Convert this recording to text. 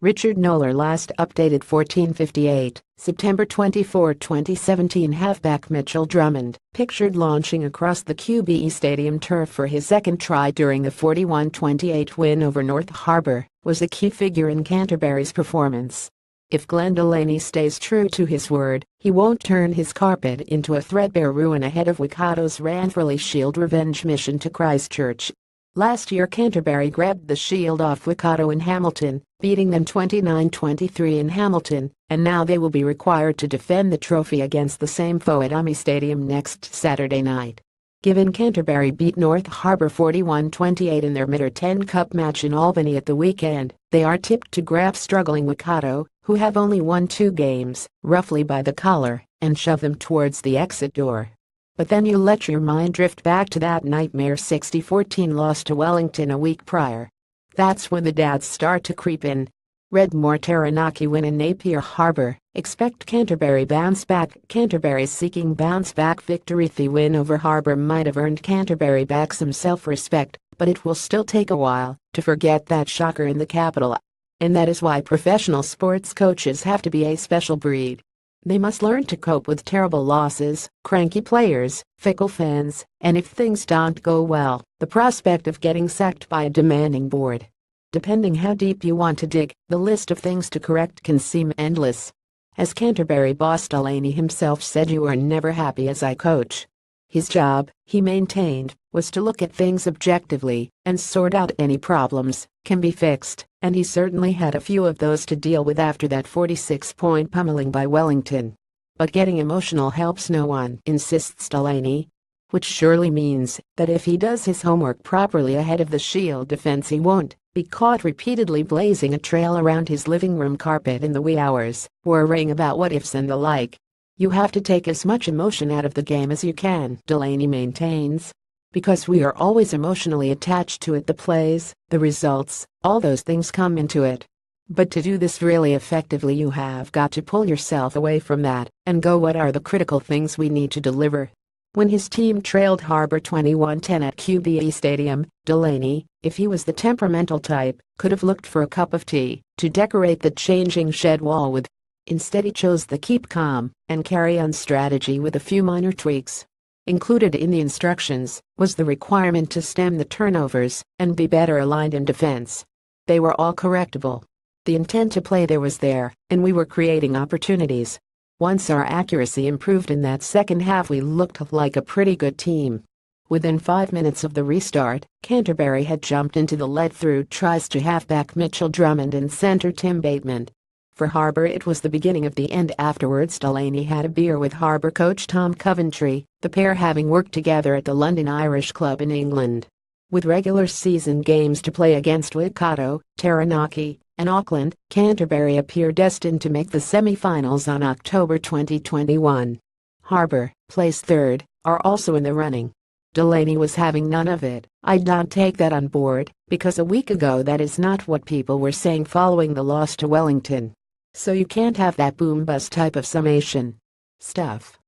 KNOWLER Last updated 14:58, September 24, 2017. Halfback Mitchell Drummond, pictured launching across the QBE Stadium turf for his second try during the 41-28 win over North Harbour, was a key figure in Canterbury's performance. If Glenn Delaney stays true to his word, he won't turn his carpet into a threadbare ruin ahead of Waikato's ranfurly Shield revenge mission to Christchurch. Last year Canterbury grabbed the Shield off Waikato in Hamilton, beating them 29-23 in Hamilton, and now they will be required to defend the trophy against the same foe at UMI Stadium next Saturday night. Given Canterbury beat North Harbour 41-28 in their Mid-10 Cup match in Albany at the weekend, they are tipped to grab struggling Waikato, who have only won 2 games, roughly by the collar, and shove them towards the exit door. But then you let your mind drift back to that nightmare 60-14 loss to Wellington a week prior. That's when the dads start to creep in. Redmore Taranaki win in Napier Harbour, expect Canterbury bounce back. Canterbury's seeking bounce back victory. The win over Harbour might have earned Canterbury back some self-respect, but it will still take a while to forget that shocker in the capital. And that is why professional sports coaches have to be a special breed. They must learn to cope with terrible losses, cranky players, fickle fans, and if things don't go well, the prospect of getting sacked by a demanding board. Depending how deep you want to dig, the list of things to correct can seem endless. As Canterbury boss Delaney himself said, "You are never happy as I coach." His job, he maintained, was to look at things objectively and sort out any problems can be fixed, and he certainly had a few of those to deal with after that 46-point pummeling by Wellington. But getting emotional helps no one, insists Delaney. Which surely means that if he does his homework properly ahead of the Shield defense, he won't be caught repeatedly blazing a trail around his living room carpet in the wee hours, worrying about what ifs and the like. You have to take as much emotion out of the game as you can, Delaney maintains. Because we are always emotionally attached to it, the plays, the results, all those things come into it. But to do this really effectively, you have got to pull yourself away from that and go, what are the critical things we need to deliver? When his team trailed Harbour 21-10 at QBE Stadium, Delaney, if he was the temperamental type, could have looked for a cup of tea to decorate the changing shed wall with. Instead he chose the keep calm and carry on strategy with a few minor tweaks. Included in the instructions was the requirement to stem the turnovers and be better aligned in defense. They were all correctable. The intent to play there was there, and we were creating opportunities. Once our accuracy improved in that second half, we looked like a pretty good team. Within 5 minutes of the restart, Canterbury had jumped into the lead through tries to halfback Mitchell Drummond and centre Tim Bateman. For Harbour it was the beginning of the end. Afterwards Delaney had a beer with Harbour coach Tom Coventry, the pair having worked together at the London Irish Club in England. With regular season games to play against Waikato, Taranaki, and Auckland, Canterbury appear destined to make the semi-finals on October 2021. Harbour, placed third, are also in the running. Delaney was having none of it. "I don't take that on board, because a week ago that is not what people were saying following the loss to Wellington. So you can't have that boom-bust type of summation stuff."